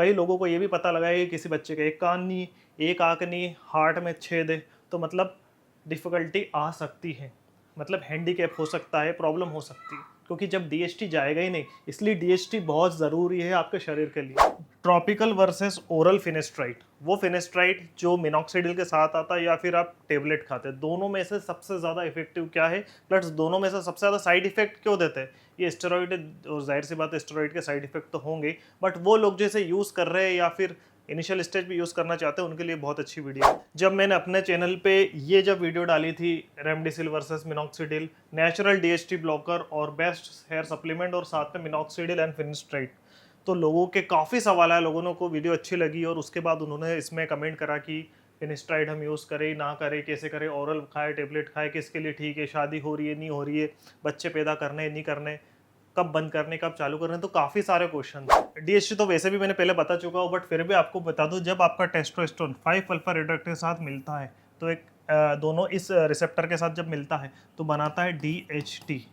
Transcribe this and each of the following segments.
कई लोगों को ये भी पता लगा है कि किसी बच्चे का एक कान नहीं, एक आंख नहीं, हार्ट में छेद है, तो मतलब डिफ़िकल्टी आ सकती है, मतलब हैंडीकैप हो सकता है, प्रॉब्लम हो सकती है, क्योंकि जब डीएसटी जाएगा ही नहीं, इसलिए डीएसटी बहुत ज़रूरी है आपके शरीर के लिए। ट्रॉपिकल वर्सेस ओरल फिनेस्ट्राइड, वो फिनेस्ट्राइड जो मिनॉक्सिडिल के साथ आता है या फिर आप टेबलेट खाते हैं, दोनों में से सबसे ज़्यादा इफेक्टिव क्या है, प्लस दोनों में से सबसे ज़्यादा साइड इफेक्ट क्यों देते हैं? ये स्टेरॉइड है और जाहिर सी बात है स्टेरॉइड के साइड इफेक्ट तो होंगे, बट वो लोग जैसे यूज़ कर रहे हैं या फिर इनिशियल स्टेज पे यूज़ करना चाहते हैं उनके लिए बहुत अच्छी वीडियो है। जब मैंने अपने चैनल पे ये जब वीडियो डाली थी remdesivir versus minoxidil, natural DHT blocker और बेस्ट हेयर सप्लीमेंट और साथ में मिनॉक्सिडिल एंड फिनेस्ट्राइड, तो लोगों के काफ़ी सवाल आए, लोगों को वीडियो अच्छी लगी और उसके बाद उन्होंने इसमें कमेंट करा कि फिनेस्ट्राइड हम यूज़ करें ना करें, कैसे करें, ओरल खाए टेबलेट खाए, किसके लिए ठीक है, शादी हो रही है नहीं हो रही है, बच्चे पैदा करने नहीं करने, कब बंद करने कब चालू करने, तो काफ़ी सारे क्वेश्चन। डीएचटी तो वैसे भी मैंने पहले बता चुका हूँ, बट फिर भी आपको बता दूँ, जब आपका टेस्टोस्टेरोन 5 अल्फा रिडक्ट के साथ मिलता है तो एक दोनों इस रिसेप्टर के साथ जब मिलता है तो बनाता है डीएचटी,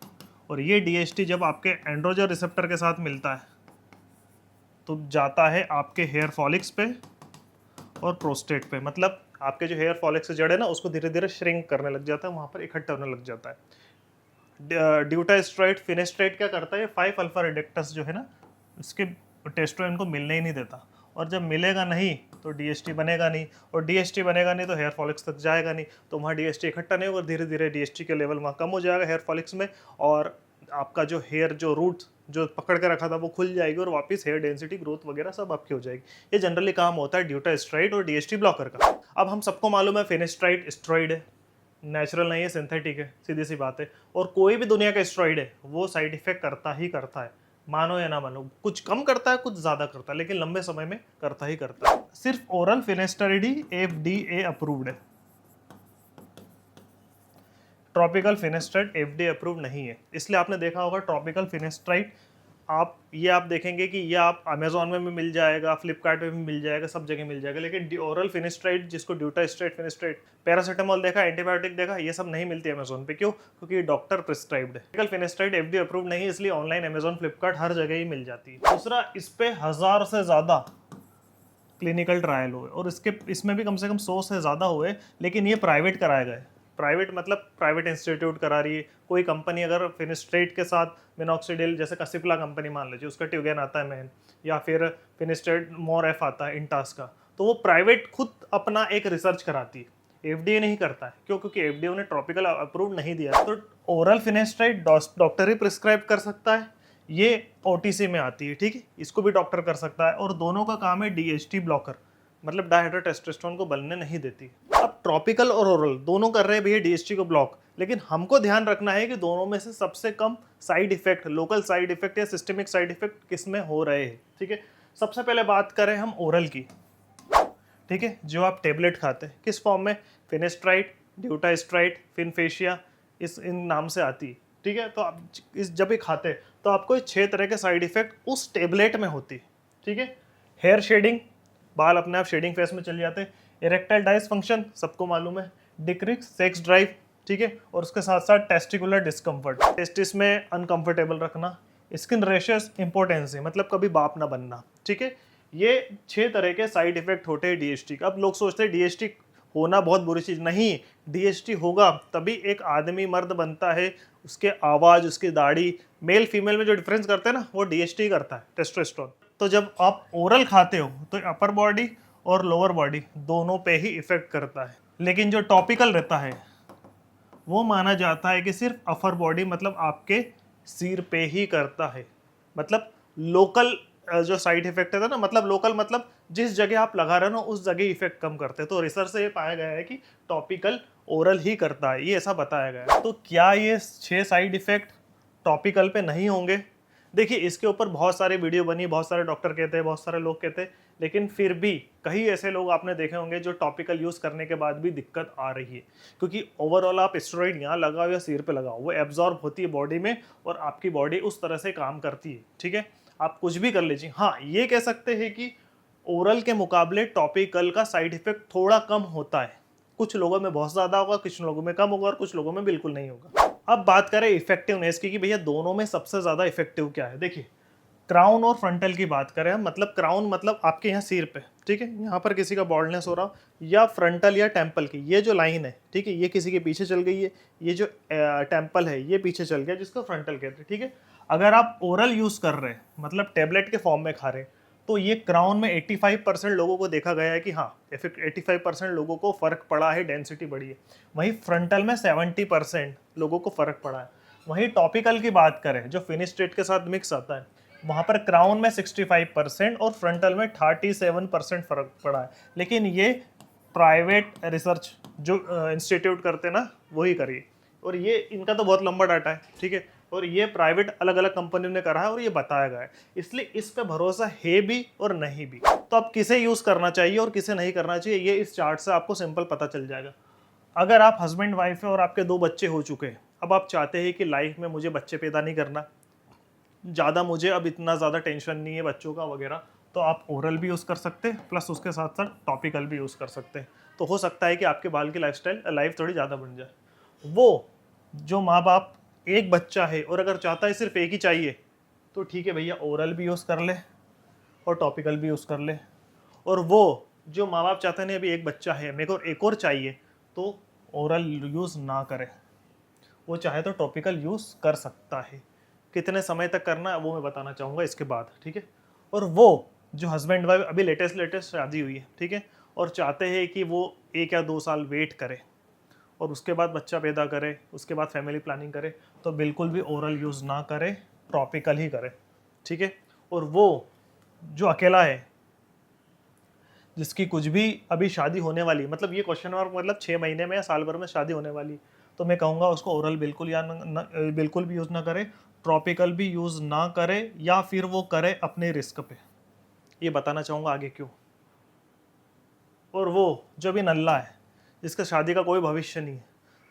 और ये डीएचटी जब आपके एंड्रोजन रिसेप्टर के साथ मिलता है तो जाता है आपके हेयर फॉलिक्स पे और प्रोस्टेट पे, मतलब आपके जो हेयर फॉलिक्स से जड़ है ना उसको धीरे धीरे श्रिंक करने लग जाता है, वहाँ पर इकट्ठा होने लग जाता है। ड्यूटास्ट्राइड फिनेस्ट्राइड क्या करता है, 5 अल्फा रिडक्टस जो है ना इसके टेस्टोस्टेरोन को मिलने ही नहीं देता, और जब मिलेगा नहीं तो डीएचटी बनेगा नहीं, और डीएचटी बनेगा नहीं तो हेयर फॉलिक्स तक जाएगा नहीं, तो वहाँ डीएचटी इकट्ठा नहीं होगा, धीरे धीरे डीएचटी के लेवल वहाँ कम हो जाएगा हेयर फॉलिक्स में, और आपका जो हेयर जो रूट जो पकड़ के रखा था वो खुल जाएगी और वापस हेयर डेंसिटी ग्रोथ वगैरह सब आपकी हो जाएगी। ये जनरली काम होता है ड्यूटास्ट्राइड और डीएचटी ब्लॉकर का। अब हम सबको मालूम है फिनेस्ट्राइड स्टेरॉइड है, नेचुरल नहीं है, सिंथेटिक है, सीधी सी बात है, और कोई भी दुनिया का स्टेरॉइड है वो साइड इफेक्ट करता ही करता है, मानो या ना मानो, कुछ कम करता है कुछ ज़्यादा करता है, लेकिन लंबे समय में करता ही करता है। सिर्फ ओरल फिनेस्ट्राइड ही एफडीए अप्रूव्ड है, ट्रॉपिकल फिनेस्ट्राइड एफडीए अप्रूव्ड नहीं है, इसलिए आपने देखा होगा ट्रॉपिकल फिनेस्ट्राइड आप देखेंगे कि ये आप अमेजोन में भी मिल जाएगा, फ्लिपकार्ट में भी मिल जाएगा, सब जगह मिल जाएगा, लेकिन ओरल फिनेस्ट्राइड जिसको ड्यूटास्ट्राइड फिनेस्ट्राइड, पैरासीटामोल देखा, एंटीबायोटिक देखा, ये सब नहीं मिलती अमेजोन पे, क्यों? क्योंकि डॉक्टर प्रिस्क्राइब्ड है। फिनेस्ट्राइड एफडीए अप्रूव्ड नहीं है, इसलिए ऑनलाइन अमेजोन फ्लिपकार्ट हर जगह ही मिल जाती है। दूसरा, इस पे 1000 से ज़्यादा क्लिनिकल ट्रायल हुए और इसमें भी कम से कम 100 से ज़्यादा हुए, लेकिन ये प्राइवेट कराए गए। प्राइवेट मतलब प्राइवेट इंस्टीट्यूट करा रही है, कोई कंपनी अगर फिनेस्ट्रेट के साथ मिनॉक्सिडिल, जैसे कसिप्ला कंपनी मान लीजिए, उसका ट्यूगेन आता है मेन, या फिर फिनेस्ट्रेट मोर एफ आता है इंटास का, तो वो प्राइवेट खुद अपना एक रिसर्च कराती है, एफडीए नहीं करता है। क्यों? क्योंकि एफडीए ने ट्रॉपिकल अप्रूव नहीं दिया। तो ओरल फिनेस्ट्राइड डॉक्टर ही प्रिस्क्राइब कर सकता है, ये ओटीसी में आती है, ठीक है, इसको भी डॉक्टर कर सकता है, और दोनों का काम है डीएचटी ब्लॉकर, मतलब डायहाइड्रोटेस्टोस्टेरोन को बनने नहीं देती। अब ट्रॉपिकल और ओरल दोनों कर रहे हैं भैया डीएचटी को ब्लॉक, लेकिन हमको ध्यान रखना है कि दोनों में से सबसे कम side effect, local side effect या सिस्टमिक साइड इफेक्ट किस में हो रहे हैं, ठीक है। सबसे पहले बात करें हम ओरल की, ठीक है, जो आप टेबलेट खाते हैं किस फॉर्म में, फिनेस्ट्राइड, ड्यूटास्ट्राइड, फिनफेशिया, इन नाम से आती है, ठीक है। तो आप जब भी खाते हैं तो आपको 6 तरह के साइड इफेक्ट उस टेबलेट में होती है, ठीक है। हेयर शेडिंग, बाल अपने आप शेडिंग फेस में चले जाते हैं, इरेक्टाइल डायसफंक्शन सबको मालूम है, डिक्रीज सेक्स ड्राइव, ठीक है, और उसके साथ साथ टेस्टिकुलर डिस्कम्फर्ट, टेस्टिस में अनकंफर्टेबल रखना, स्किन रैशेस, इंपोर्टेंसी मतलब कभी बाप ना बनना, ठीक है। ये 6 तरह के साइड इफेक्ट होते हैं डीएचटी का। अब लोग सोचते हैं डीएचटी होना बहुत बुरी चीज़ नहीं, डीएचटी होगा तभी एक आदमी मर्द बनता है, उसके आवाज़, उसकी दाढ़ी, मेल फीमेल में जो डिफरेंस करते हैं ना वो डीएचटी करता है, टेस्टोस्टेरोन। तो जब आप ओरल खाते हो तो अपर बॉडी और लोअर बॉडी दोनों पे ही इफेक्ट करता है, लेकिन जो टॉपिकल रहता है वो माना जाता है कि सिर्फ अपर बॉडी मतलब आपके सिर पे ही करता है, मतलब लोकल जो साइड इफेक्ट है ना, मतलब लोकल मतलब जिस जगह आप लगा रहे हो ना उस जगह इफेक्ट कम करते हैं। तो रिसर्च से ये पाया गया है कि टॉपिकल ओरल ही करता है, ये ऐसा बताया गया है। तो क्या ये 6 साइड इफेक्ट टॉपिकल पे नहीं होंगे? देखिए, इसके ऊपर बहुत सारे वीडियो बनी, बहुत सारे डॉक्टर कहते हैं, बहुत सारे लोग कहते हैं, लेकिन फिर भी कई ऐसे लोग आपने देखे होंगे जो टॉपिकल यूज़ करने के बाद भी दिक्कत आ रही है, क्योंकि ओवरऑल आप स्टेरॉइड यहाँ लगाओ या सिर पे लगाओ, वो एब्जॉर्ब होती है बॉडी में और आपकी बॉडी उस तरह से काम करती है, ठीक है। आप कुछ भी कर लीजिए, हाँ ये कह सकते हैं कि ओरल के मुकाबले टॉपिकल का साइड इफेक्ट थोड़ा कम होता है, कुछ लोगों में बहुत ज़्यादा होगा, कुछ लोगों में कम होगा और कुछ लोगों में बिल्कुल नहीं होगा। अब बात करें इफेक्टिवनेस की कि भैया दोनों में सबसे ज़्यादा इफेक्टिव क्या है। देखिए, क्राउन और फ्रंटल की बात करें हम, मतलब क्राउन मतलब आपके यहाँ सिर पे, ठीक है, यहाँ पर किसी का बॉल्डनेस हो रहा, या फ्रंटल या टेम्पल की ये जो लाइन है, ठीक है, ये किसी के पीछे चल गई है, ये जो टेम्पल है ये पीछे चल गया, जिसको फ्रंटल कहते हैं, ठीक है। अगर आप ओरल यूज़ कर रहे हैं, मतलब टेबलेट के फॉर्म में खा रहे हैं, तो ये क्राउन में 85% लोगों को देखा गया है कि हाँ, 85% लोगों को फ़र्क पड़ा है, डेंसिटी बढ़ी है। वहीं फ्रंटल में 70% लोगों को फ़र्क पड़ा है। वहीं टॉपिकल की बात करें, जो फिनिस्ट्रेट के साथ मिक्स आता है, वहाँ पर क्राउन में 65% और फ्रंटल में 37% फ़र्क पड़ा है। लेकिन ये प्राइवेट रिसर्च जो इंस्टीट्यूट करते हैं ना, वही करिए, और ये इनका तो बहुत लंबा डाटा है, ठीक है, और ये प्राइवेट अलग अलग कंपनियों ने करा है और ये बताया गया है, इसलिए इस पे भरोसा है भी और नहीं भी। तो अब किसे यूज़ करना चाहिए और किसे नहीं करना चाहिए, ये इस चार्ट से आपको सिंपल पता चल जाएगा। अगर आप हस्बैंड वाइफ है और आपके 2 बच्चे हो चुके हैं, अब आप चाहते हैं कि लाइफ में मुझे बच्चे पैदा नहीं करना, ज़्यादा मुझे अब इतना ज़्यादा टेंशन नहीं है बच्चों का वगैरह, तो आप ओरल भी यूज़ कर सकते हैं, प्लस उसके साथ साथ टॉपिकल भी यूज़ कर सकते हैं। तो हो सकता है कि आपके बाल की लाइफ थोड़ी ज़्यादा बन जाए। वो जो माँ बाप एक बच्चा है और अगर चाहता है सिर्फ एक ही चाहिए, तो ठीक है भैया, ओरल भी यूज़ कर ले और टॉपिकल भी यूज़ कर ले। और वो जो माँ बाप चाहते हैं नहीं अभी एक बच्चा है, मेरे को एक और चाहिए, तो ओरल यूज़ ना करें, वो चाहे तो टॉपिकल यूज़ कर सकता है। कितने समय तक करना है वो मैं बताना चाहूँगा इसके बाद, ठीक है। और वो जो हस्बैंड वाइफ अभी लेटेस्ट शादी हुई है, ठीक है, और चाहते हैं कि वो 1 या 2 साल वेट करे और उसके बाद बच्चा पैदा करे, उसके बाद फैमिली प्लानिंग करे, तो बिल्कुल भी ओरल यूज़ ना करे, टॉपिकल ही करे, ठीक है। और वो जो अकेला है, जिसकी कुछ भी अभी शादी होने वाली, मतलब ये क्वेश्चन मार्क, मतलब 6 महीने में या साल भर में शादी होने वाली, तो मैं कहूँगा उसको ओरल बिल्कुल या बिल्कुल भी यूज़ ना करे, ट्रॉपिकल भी यूज़ ना करे, या फिर वो करे अपने रिस्क पे। ये बताना चाहूँगा आगे क्यों। और वो जो भी नल्ला है, जिसका शादी का कोई भविष्य नहीं है,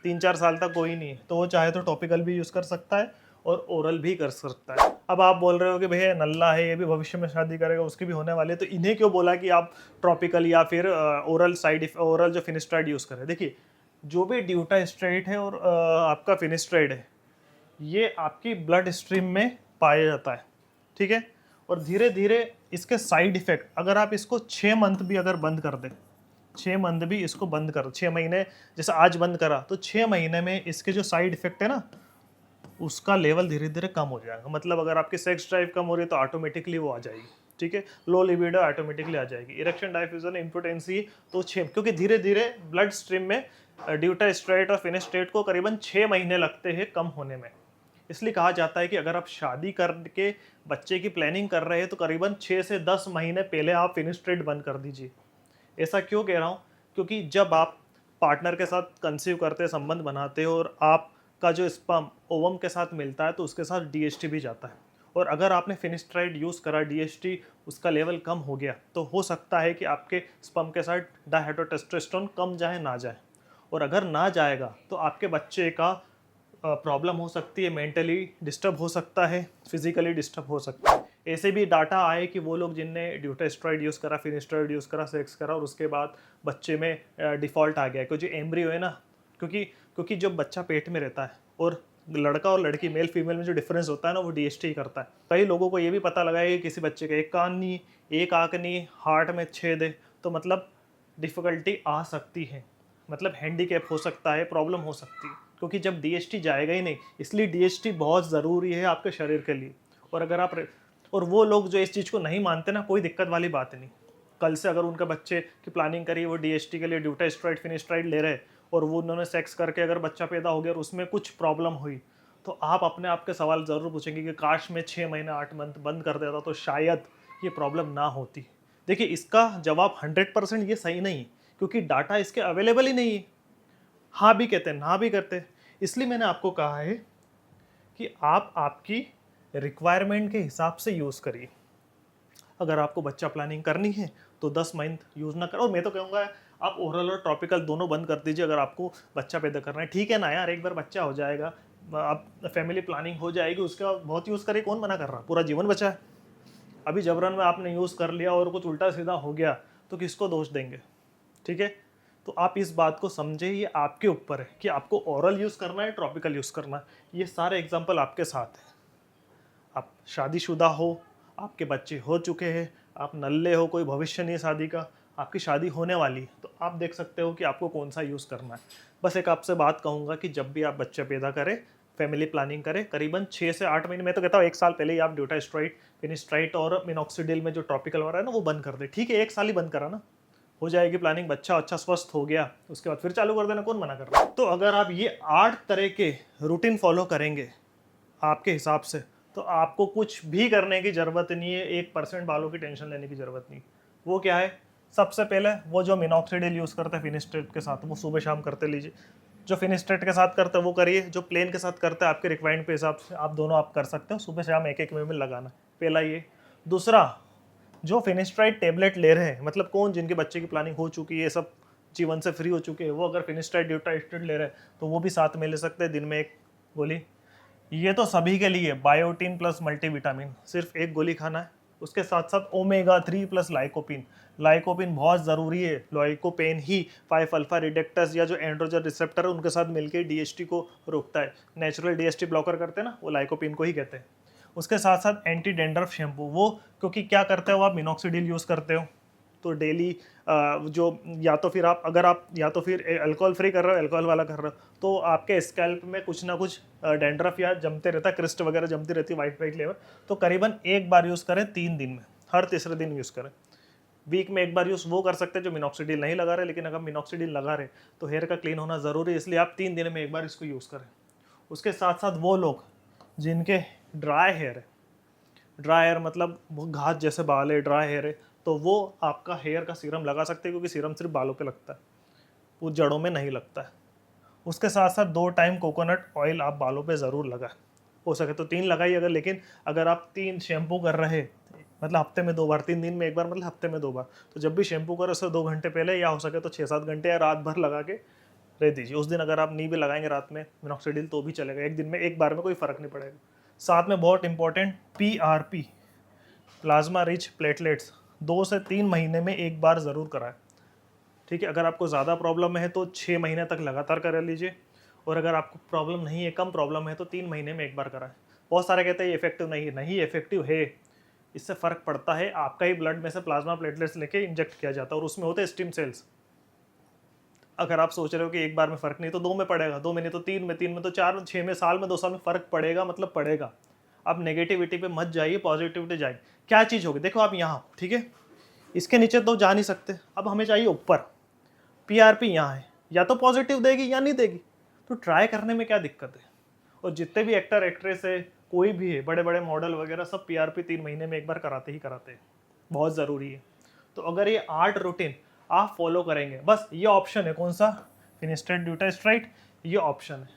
3-4 साल तक कोई नहीं है, तो वो चाहे तो टॉपिकल भी यूज़ कर सकता है और ओरल भी कर सकता है। अब आप बोल रहे हो कि भैया नल्ला है, ये भी भविष्य में शादी करेगा, उसकी भी होने वाली है, तो इन्हें क्यों बोला कि आप ट्रॉपिकल या फिर ओरल जो फिनिस्ट्राइड यूज़ करें। देखिए, जो भी ड्यूटास्ट्राइड है और आपका फिनिस्ट्राइड है, ये आपकी ब्लड स्ट्रीम में पाया जाता है, ठीक है। और धीरे धीरे इसके साइड इफेक्ट, अगर आप इसको 6 मंथ भी अगर बंद कर दें, 6 मंथ भी इसको बंद कर, 6 महीने, जैसे आज बंद करा तो 6 महीने में इसके जो साइड इफेक्ट है ना, उसका लेवल धीरे धीरे कम हो जाएगा। मतलब अगर आपकी सेक्स ड्राइव कम हो रही है तो ऑटोमेटिकली वो आ जाएगी, ठीक है। लो लिबिडो ऑटोमेटिकली आ जाएगी। इरेक्शन डायफ्यूजन इम्पोटेंसी तो 6, क्योंकि धीरे धीरे ब्लड स्ट्रीम में ड्यूटास्ट्राइड और फिनेस्ट्रेट को करीबन 6 महीने लगते हैं कम होने में। इसलिए कहा जाता है कि अगर आप शादी करके बच्चे की प्लानिंग कर रहे हैं तो करीबन 6 से 10 महीने पहले आप फिनिस्ट्रेट बंद कर दीजिए। ऐसा क्यों कह रहा हूँ, क्योंकि जब आप पार्टनर के साथ कंसीव करते, संबंध बनाते हो और आपका जो स्पर्म ओवम के साथ मिलता है तो उसके साथ डीएसटी भी जाता है। और अगर आपने फिनिस्ट्राइड यूज़ करा, डीएसटी उसका लेवल कम हो गया, तो हो सकता है कि आपके स्पर्म के साथ डायहेड्रोटेस्टोस्टेरोन कम जाए ना जाए। और अगर ना जाएगा तो आपके बच्चे का प्रॉब्लम हो सकती है, मेंटली डिस्टर्ब हो सकता है, फिजिकली डिस्टर्ब हो सकता है। ऐसे भी डाटा आए कि वो लोग जिनने ड्यूटास्ट्राइड यूज़ करा, फिनिस्ट्राइड यूज़ करा, सेक्स करा और उसके बाद बच्चे में डिफ़ॉल्ट आ गया, क्योंकि एम्ब्रियो है ना, क्योंकि जब बच्चा पेट में रहता है और लड़का और लड़की मेल फीमेल में जो डिफरेंस होता है ना, वो डीएसटी करता है। कई लोगों को ये भी पता लगा है कि किसी बच्चे का एक कान नहीं, एक आँख नहीं, हार्ट में छेद है, तो मतलब डिफ़िकल्टी आ सकती है, मतलब हैंडीकैप हो सकता है, प्रॉब्लम हो सकती है, क्योंकि जब डीएसटी जाएगा ही नहीं। इसलिए डीएसटी बहुत ज़रूरी है आपके शरीर के लिए। और अगर आप और वो लोग जो इस चीज़ को नहीं मानते ना, कोई दिक्कत वाली बात नहीं। कल से अगर उनका बच्चे की प्लानिंग करी, वो डीएसटी के लिए ड्यूटास्ट्राइड फिनिस्ट्राइड ले रहे और वो उन्होंने सेक्स करके अगर बच्चा पैदा हो गया और उसमें कुछ प्रॉब्लम हुई, तो आप अपने आप के सवाल ज़रूर पूछेंगे कि काश मैं 6 महीने 8 मंथ बंद कर देता तो शायद ये प्रॉब्लम ना होती। देखिए, इसका जवाब 100% ये सही नहीं, क्योंकि डाटा इसके अवेलेबल ही नहीं है। हाँ भी कहते हैं, ना भी करते हैं। इसलिए मैंने आपको कहा है कि आप आपकी रिक्वायरमेंट के हिसाब से यूज़ करिए। अगर आपको बच्चा प्लानिंग करनी है तो 10 मंथ यूज़ ना करो। और मैं तो कहूँगा आप ओरल और टॉपिकल दोनों बंद कर दीजिए अगर आपको बच्चा पैदा करना है। ठीक है ना यार, एक बार बच्चा हो जाएगा, आप फैमिली प्लानिंग हो जाएगी, उसके बाद बहुत यूज़ करिए, कौन मना कर रहा, पूरा जीवन बचा है। अभी जबरन में आपने यूज़ कर लिया और कुछ उल्टा सीधा हो गया तो किसको दोष देंगे, ठीक है। तो आप इस बात को समझे, ये आपके ऊपर है कि आपको ओरल यूज़ करना है, टॉपिकल यूज़ करना है। ये सारे एग्जाम्पल आपके साथ हैं। आप शादीशुदा हो, आपके बच्चे हो चुके हैं, आप नल्ले हो, कोई भविष्य नहीं है शादी का, आपकी शादी होने वाली है, तो आप देख सकते हो कि आपको कौन सा यूज़ करना है। बस एक आपसे बात कहूँगा कि जब भी आप बच्चे पैदा करें, फैमिली प्लानिंग करें, करीबन 6 से 8 महीने, मैं तो कहता हूँ 1 साल पहले ही आप ड्यूटास्ट्राइड, फिनिस्ट्राइड और मिनॉक्सिडिल में जो टॉपिकल वाला है ना वो बंद कर दे। ठीक है, 1 साल ही बंद करा ना, हो जाएगी प्लानिंग, बच्चा अच्छा स्वस्थ हो गया, उसके बाद फिर चालू कर देना, कौन मना कर रहा है। तो अगर आप ये 8 तरह के रूटीन फॉलो करेंगे आपके हिसाब से, तो आपको कुछ भी करने की ज़रूरत नहीं है, 1% बालों की टेंशन लेने की ज़रूरत नहीं। वो क्या है, सबसे पहले वो जो मिनॉक्सिडिल यूज़ करते हैं फिनिस्ट्रेट के साथ, वो सुबह शाम करते लीजिए। जो फिनिस्ट्रेट के साथ करते हैं वो करिए, जो प्लेन के साथ करते हैं आपके रिक्वायरमेंट के हिसाब से आप दोनों आप कर सकते हो, सुबह शाम एक एक में लगाना। पहला ये। दूसरा, जो फिनिस्ट्राइड टेबलेट ले रहे हैं, मतलब कौन जिनके बच्चे की प्लानिंग हो चुकी है, सब जीवन से फ्री हो चुके हैं, वो अगर फिनिस्ट्राइड ड्यूटास्ट्राइड ले रहे हैं तो वो भी साथ में ले सकते हैं, दिन में एक गोली। ये तो सभी के लिए बायोटीन प्लस मल्टीविटामिन, सिर्फ एक गोली खाना है। उसके साथ साथ ओमेगा 3 प्लस लाइकोपिन, लाइकोपिन बहुत ज़रूरी है। लाइकोपेन ही 5 अल्फा रिडक्टस या जो एंड्रोजन रिसेप्टर है उनके साथ मिलकर डीएचटी को रोकता है। नेचुरल डीएचटी ब्लॉकर करते हैं ना, वो लाइकोपिन को ही कहते हैं। उसके साथ साथ एंटी डेंड्रफ शैम्पू, वो क्योंकि क्या करते हो आप, मिनॉक्सिडिल यूज़ करते हो, तो डेली जो या तो फिर आप अगर आप या तो फिर अल्कोहल फ्री कर रहे हो, अल्कोहल वाला कर रहे हो, तो आपके स्कैल्प में कुछ ना कुछ डेंड्रफ या जमते रहता है, क्रिस्ट वगैरह जमती रहती है, वाइट वाइट लेवल। तो करीबन एक बार यूज़ करें 3 दिन में, हर तीसरे दिन यूज़ करें। वीक में एक बार यूज़ वो कर सकते हैं जो मिनॉक्सिडिल नहीं लगा रहे, लेकिन अगर मिनॉक्सिडिल लगा रहे तो हेयर का क्लीन होना ज़रूरी है, इसलिए आप 3 दिन में एक बार इसको यूज़ करें। उसके साथ साथ वो लोग जिनके ड्राई हेयर है, ड्राई हेयर मतलब वो घास जैसे बाल है, ड्राई हेयर है, तो वो आपका हेयर का सीरम लगा सकते हैं, क्योंकि सीरम सिर्फ बालों पे लगता है, वो जड़ों में नहीं लगता है। उसके साथ साथ 2 टाइम कोकोनट ऑयल आप बालों पे ज़रूर लगाएं, हो सके तो 3 लगाइए अगर, लेकिन अगर आप 3 शैम्पू कर रहे, मतलब हफ्ते में 2 बार, 3 दिन में एक बार, मतलब हफ्ते में 2 बार, तो जब भी शैम्पू करो उससे 2 घंटे पहले, या हो सके तो 6-7 घंटे या रात भर लगा के रह दीजिए। उस दिन अगर आप नहीं भी लगाएंगे रात में मिनॉक्सिडिल तो भी चलेगा, एक दिन में एक बार में कोई फ़र्क नहीं पड़ेगा। साथ में बहुत important PRP, plasma rich platelets, 2 से 3 महीने में एक बार ज़रूर कराएं। ठीक है, अगर आपको ज़्यादा प्रॉब्लम है तो 6 महीने तक लगातार करा लीजिए, और अगर आपको प्रॉब्लम नहीं है, कम प्रॉब्लम है, तो 3 महीने में एक बार कराएं। बहुत सारे कहते हैं ये इफेक्टिव नहीं है, नहीं इफेक्टिव है, इससे फ़र्क पड़ता है। आपका ही ब्लड में से प्लाज्मा प्लेटलेट्स लेके इंजेक्ट किया जाता है, और उसमें होते हैं स्टिम सेल्स। अगर आप सोच रहे हो कि एक बार में फ़र्क नहीं, तो 2 में पड़ेगा, 2 महीने तो 3 में, 3 में तो 4 में, 6 में, साल में, 2 साल में फ़र्क पड़ेगा, मतलब पड़ेगा। आप नेगेटिविटी पे मत जाइए, पॉजिटिविटी जाइए। क्या चीज़ होगी, देखो आप यहाँ, ठीक है, इसके नीचे तो जा नहीं सकते, अब हमें चाहिए ऊपर। PRP यहाँ है, या तो पॉजिटिव देगी या नहीं देगी, तो ट्राई करने में क्या दिक्कत है। और जितने भी एक्टर एक्ट्रेस है, कोई भी है, बड़े बड़े मॉडल वगैरह, सब PRP 3 महीने में एक बार कराते ही कराते हैं, बहुत ज़रूरी है। तो अगर ये 8 रूटीन आप फॉलो करेंगे, बस ये ऑप्शन है कौन सा, फिनिस्ट्रेट ड्यूटास्ट्राइड, ये ऑप्शन है,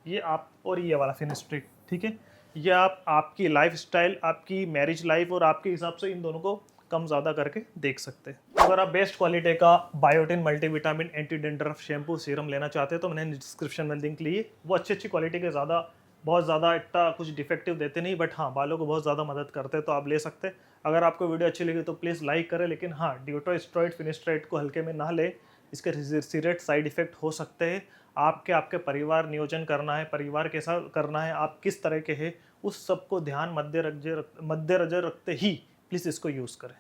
ये आप, और ये वाला फिनिस्ट्रेट, ठीक है। ये आप आपकी लाइफस्टाइल, आपकी मैरिज लाइफ और आपके हिसाब से इन दोनों को कम ज़्यादा करके देख सकते हैं। अगर आप बेस्ट क्वालिटी का biotin multivitamin anti dandruff shampoo serum लेना चाहते हैं तो मैंने डिस्क्रिप्शन में लिंक ली है। वो अच्छी क्वालिटी के, ज़्यादा बहुत ज़्यादा इतना कुछ डिफेक्टिव देते नहीं, बट हाँ बालों को बहुत ज़्यादा मदद करते हैं, तो आप ले सकते हैं। अगर आपको वीडियो अच्छी लगी तो प्लीज़ लाइक करें, लेकिन हाँ ड्यूटास्ट्राइड फिनिस्ट्राइड को हल्के में ना ले, इसके सीरियस साइड इफेक्ट हो सकते हैं। आपके परिवार नियोजन करना है, परिवार कैसा करना है, आप किस तरह के हैं, उस सब को ध्यान मद्देनजर रखते ही प्लीज़ इसको यूज़ करें।